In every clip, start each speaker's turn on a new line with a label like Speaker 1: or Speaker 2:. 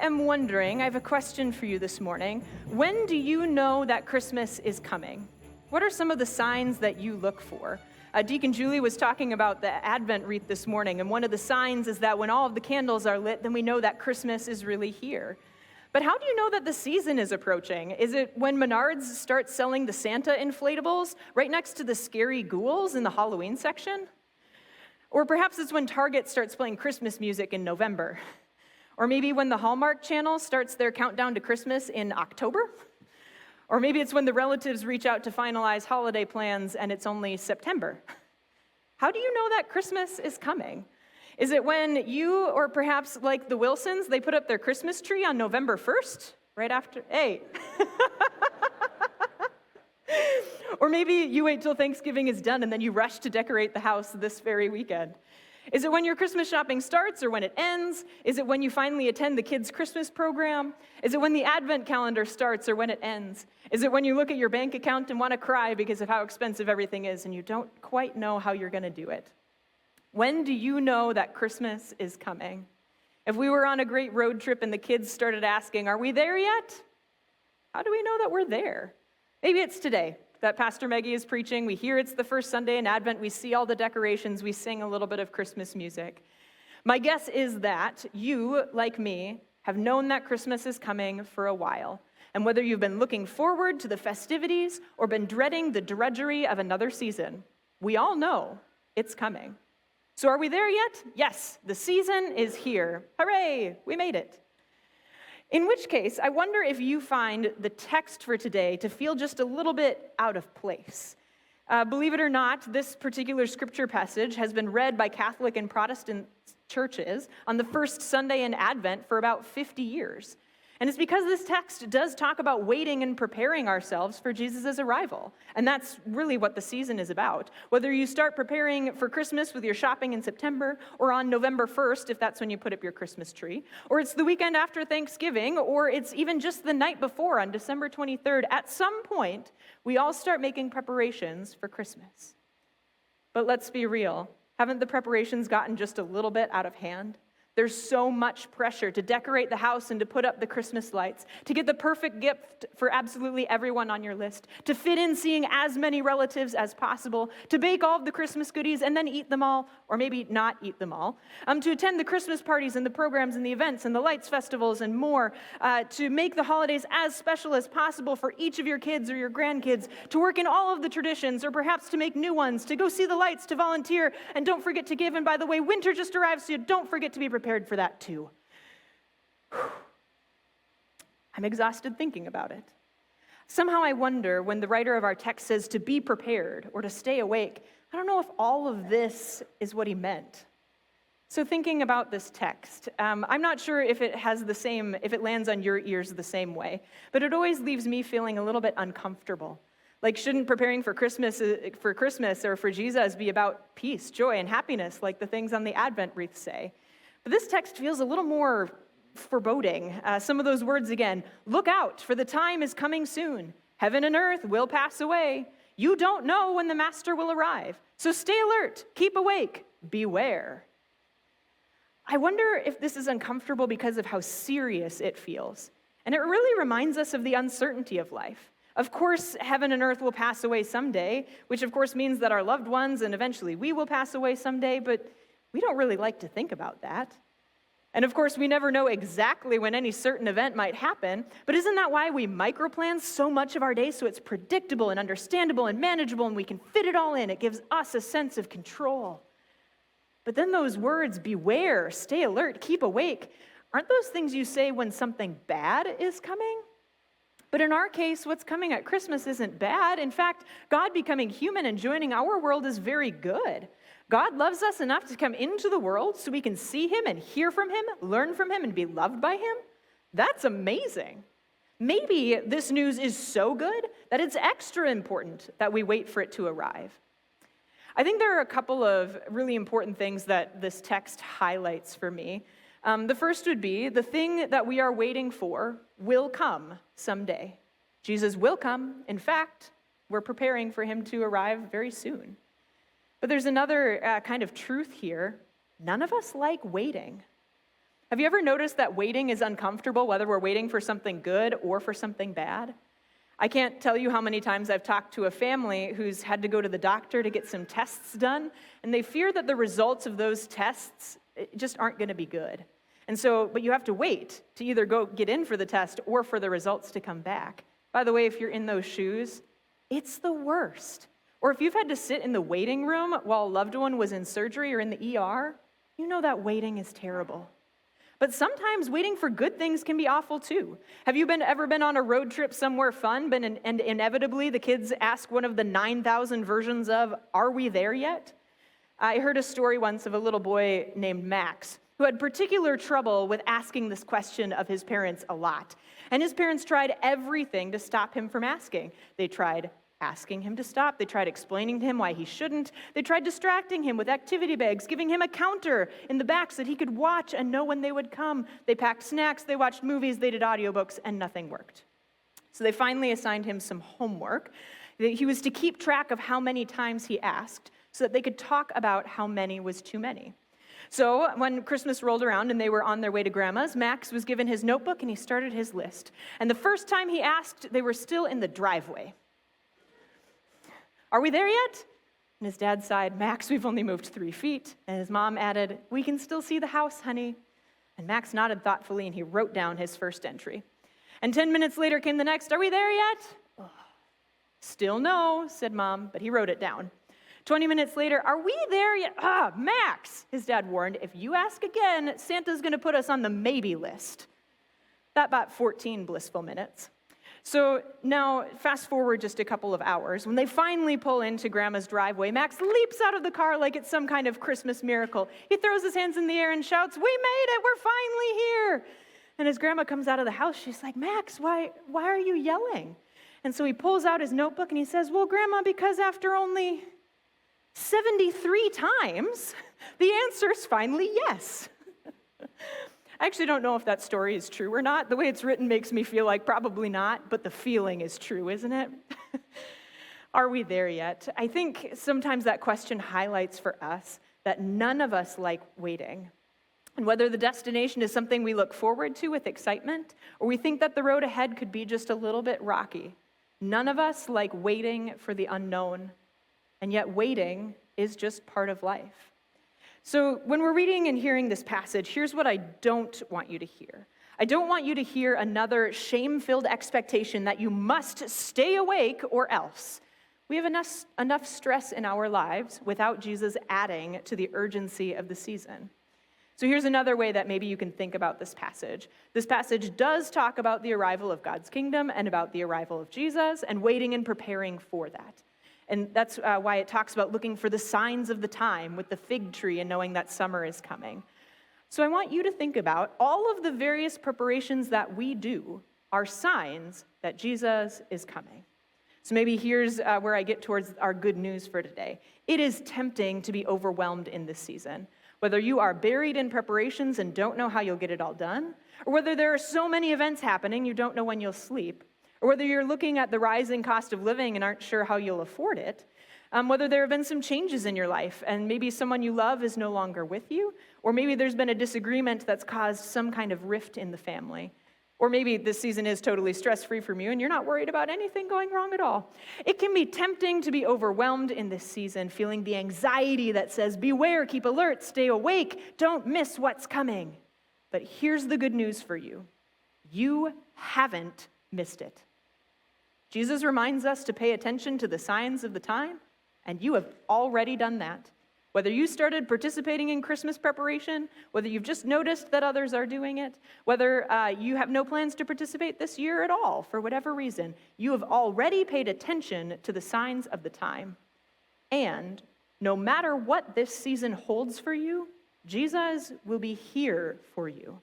Speaker 1: am wondering, I have a question for you this morning. When do you know that Christmas is coming? What are some of the signs that you look for? Deacon Julie was talking about the Advent wreath this morning, and one of the signs is that when all of the candles are lit, then we know that Christmas is really here. But how do you know that the season is approaching? Is it when Menards starts selling the Santa inflatables right next to the scary ghouls in the Halloween section? Or perhaps it's when Target starts playing Christmas music in November. Or maybe when the Hallmark Channel starts their countdown to Christmas in October. Or maybe it's when the relatives reach out to finalize holiday plans and it's only September. How do you know that Christmas is coming? Is it when you, or perhaps like the Wilsons, they put up their Christmas tree on November 1st, right after, hey. Or maybe you wait till Thanksgiving is done and then you rush to decorate the house this very weekend. Is it when your Christmas shopping starts or when it ends? Is it when you finally attend the kids' Christmas program? Is it when the Advent calendar starts or when it ends? Is it when you look at your bank account and want to cry because of how expensive everything is and you don't quite know how you're going to do it? When do you know that Christmas is coming? If we were on a great road trip and the kids started asking, are we there yet? How do we know that we're there? Maybe it's today that Pastor Meggie is preaching. We hear it's the first Sunday in Advent. We see all the decorations. We sing a little bit of Christmas music. My guess is that you, like me, have known that Christmas is coming for a while. And whether you've been looking forward to the festivities or been dreading the drudgery of another season, we all know it's coming. So are we there yet? Yes, the season is here. Hooray, we made it. In which case, I wonder if you find the text for today to feel just a little bit out of place. Believe it or not, this particular scripture passage has been read by Catholic and Protestant churches on the first Sunday in Advent for about 50 years. And it's because this text does talk about waiting and preparing ourselves for Jesus' arrival. And that's really what the season is about. Whether you start preparing for Christmas with your shopping in September, or on November 1st, if that's when you put up your Christmas tree, or it's the weekend after Thanksgiving, or it's even just the night before on December 23rd, at some point, we all start making preparations for Christmas. But let's be real. Haven't the preparations gotten just a little bit out of hand? There's so much pressure to decorate the house and to put up the Christmas lights, to get the perfect gift for absolutely everyone on your list, to fit in seeing as many relatives as possible, to bake all of the Christmas goodies and then eat them all, or maybe not eat them all, to attend the Christmas parties and the programs and the events and the lights festivals and more, to make the holidays as special as possible for each of your kids or your grandkids, to work in all of the traditions or perhaps to make new ones, to go see the lights, to volunteer, and don't forget to give. And by the way, winter just arrived, so you don't forget to be prepared for that too. I'm exhausted thinking about it. Somehow I wonder when the writer of our text says to be prepared or to stay awake, I don't know if all of this is what he meant. So thinking about this text, I'm not sure if it lands on your ears the same way, but it always leaves me feeling a little bit uncomfortable. Like, shouldn't preparing for Christmas or for Jesus be about peace, joy, and happiness, like the things on the Advent wreath say? But this text feels a little more foreboding. Some of those words again. Look out, for the time is coming soon. Heaven and earth will pass away. You don't know when the master will arrive. So stay alert, keep awake, beware. I wonder if this is uncomfortable because of how serious it feels. And it really reminds us of the uncertainty of life. Of course, heaven and earth will pass away someday, which of course means that our loved ones and eventually we will pass away someday, but we don't really like to think about that. And of course, we never know exactly when any certain event might happen, but isn't that why we microplan so much of our day so it's predictable and understandable and manageable and we can fit it all in? It gives us a sense of control. But then those words, beware, stay alert, keep awake, aren't those things you say when something bad is coming? But in our case, what's coming at Christmas isn't bad. In fact, God becoming human and joining our world is very good. God loves us enough to come into the world so we can see him and hear from him, learn from him, and be loved by him. That's amazing. Maybe this news is so good that it's extra important that we wait for it to arrive. I think there are a couple of really important things that this text highlights for me. The first would be the thing that we are waiting for will come someday. Jesus will come. In fact, we're preparing for him to arrive very soon. But there's another kind of truth here. None of us like waiting. Have you ever noticed that waiting is uncomfortable, whether we're waiting for something good or for something bad? I can't tell you how many times I've talked to a family who's had to go to the doctor to get some tests done, and they fear that the results of those tests just aren't going to be good. But you have to wait to either go get in for the test or for the results to come back. By the way, if you're in those shoes, it's the worst. Or if you've had to sit in the waiting room while a loved one was in surgery or in the ER, you know that waiting is terrible. But sometimes waiting for good things can be awful too. Have you ever been on a road trip somewhere fun, and inevitably the kids ask one of the 9,000 versions of, "Are we there yet?" I heard a story once of a little boy named Max who had particular trouble with asking this question of his parents a lot. And his parents tried everything to stop him from asking. They tried asking him to stop. They tried explaining to him why he shouldn't. They tried distracting him with activity bags, giving him a counter in the back so that he could watch and know when they would come. They packed snacks, they watched movies, they did audiobooks, and nothing worked. So they finally assigned him some homework. He was to keep track of how many times he asked so that they could talk about how many was too many. So when Christmas rolled around and they were on their way to Grandma's, Max was given his notebook and he started his list. And the first time he asked, they were still in the driveway. "Are we there yet?" And his dad sighed, "Max, we've only moved 3 feet." And his mom added, "We can still see the house, honey." And Max nodded thoughtfully and he wrote down his first entry. And 10 minutes later came the next, "Are we there yet?" "Oh, still no," said Mom, but he wrote it down. 20 minutes later, "Are we there yet?" Max," his dad warned, "if you ask again, Santa's going to put us on the maybe list." That bought 14 blissful minutes. So now, fast forward just a couple of hours. When they finally pull into Grandma's driveway, Max leaps out of the car like it's some kind of Christmas miracle. He throws his hands in the air and shouts, "We made it! We're finally here!" And as Grandma comes out of the house, she's like, "Max, why are you yelling?" And so he pulls out his notebook and he says, "Well, Grandma, because after only 73 times, the answer is finally yes." I actually don't know if that story is true or not. The way it's written makes me feel like probably not, but the feeling is true, isn't it? Are we there yet? I think sometimes that question highlights for us that none of us like waiting. And whether the destination is something we look forward to with excitement, or we think that the road ahead could be just a little bit rocky, none of us like waiting for the unknown. And yet waiting is just part of life. So when we're reading and hearing this passage, here's what I don't want you to hear. I don't want you to hear another shame-filled expectation that you must stay awake or else. We have enough stress in our lives without Jesus adding to the urgency of the season. So here's another way that maybe you can think about this passage. This passage does talk about the arrival of God's kingdom and about the arrival of Jesus and waiting and preparing for that. And that's why it talks about looking for the signs of the time with the fig tree and knowing that summer is coming. So I want you to think about all of the various preparations that we do are signs that Jesus is coming. So maybe here's where I get towards our good news for today. It is tempting to be overwhelmed in this season. Whether you are buried in preparations and don't know how you'll get it all done, or whether there are so many events happening you don't know when you'll sleep, or whether you're looking at the rising cost of living and aren't sure how you'll afford it, whether there have been some changes in your life and maybe someone you love is no longer with you, or maybe there's been a disagreement that's caused some kind of rift in the family, or maybe this season is totally stress-free from you and you're not worried about anything going wrong at all. It can be tempting to be overwhelmed in this season, feeling the anxiety that says, beware, keep alert, stay awake, don't miss what's coming. But here's the good news for you. You haven't missed it. Jesus reminds us to pay attention to the signs of the time, and you have already done that. Whether you started participating in Christmas preparation, whether you've just noticed that others are doing it, whether you have no plans to participate this year at all, for whatever reason, you have already paid attention to the signs of the time. And no matter what this season holds for you, Jesus will be here for you.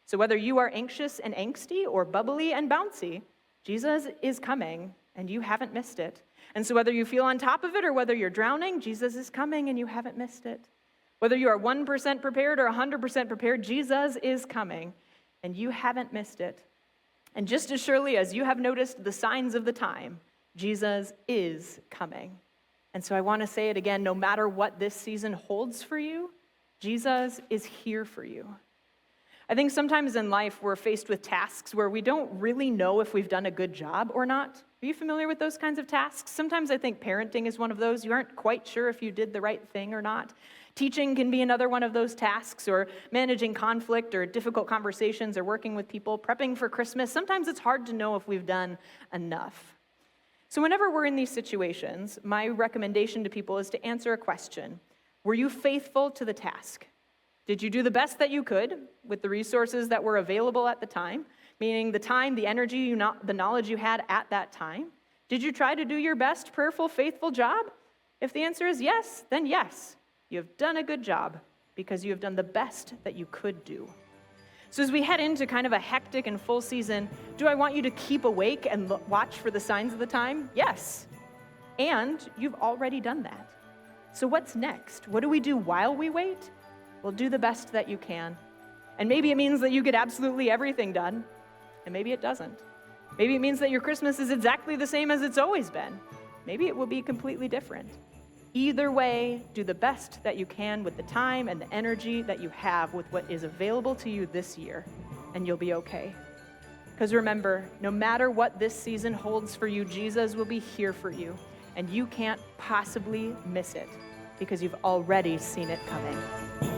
Speaker 1: So whether you are anxious and angsty or bubbly and bouncy, Jesus is coming, and you haven't missed it. And so whether you feel on top of it or whether you're drowning, Jesus is coming, and you haven't missed it. Whether you are 1% prepared or 100% prepared, Jesus is coming, and you haven't missed it. And just as surely as you have noticed the signs of the time, Jesus is coming. And so I want to say it again, no matter what this season holds for you, Jesus is here for you. I think sometimes in life we're faced with tasks where we don't really know if we've done a good job or not. Are you familiar with those kinds of tasks? Sometimes I think parenting is one of those. You aren't quite sure if you did the right thing or not. Teaching can be another one of those tasks, or managing conflict or difficult conversations or working with people, prepping for Christmas. Sometimes it's hard to know if we've done enough. So whenever we're in these situations, my recommendation to people is to answer a question. Were you faithful to the task? Did you do the best that you could with the resources that were available at the time, meaning the time, the energy, the knowledge you had at that time? Did you try to do your best, prayerful, faithful job? If the answer is yes, then yes, you have done a good job because you have done the best that you could do. So as we head into kind of a hectic and full season, do I want you to keep awake and watch for the signs of the time? Yes. And you've already done that. So what's next? What do we do while we wait? Well, do the best that you can. And maybe it means that you get absolutely everything done, and maybe it doesn't. Maybe it means that your Christmas is exactly the same as it's always been. Maybe it will be completely different. Either way, do the best that you can with the time and the energy that you have with what is available to you this year, and you'll be okay. Because remember, no matter what this season holds for you, Jesus will be here for you, and you can't possibly miss it because you've already seen it coming.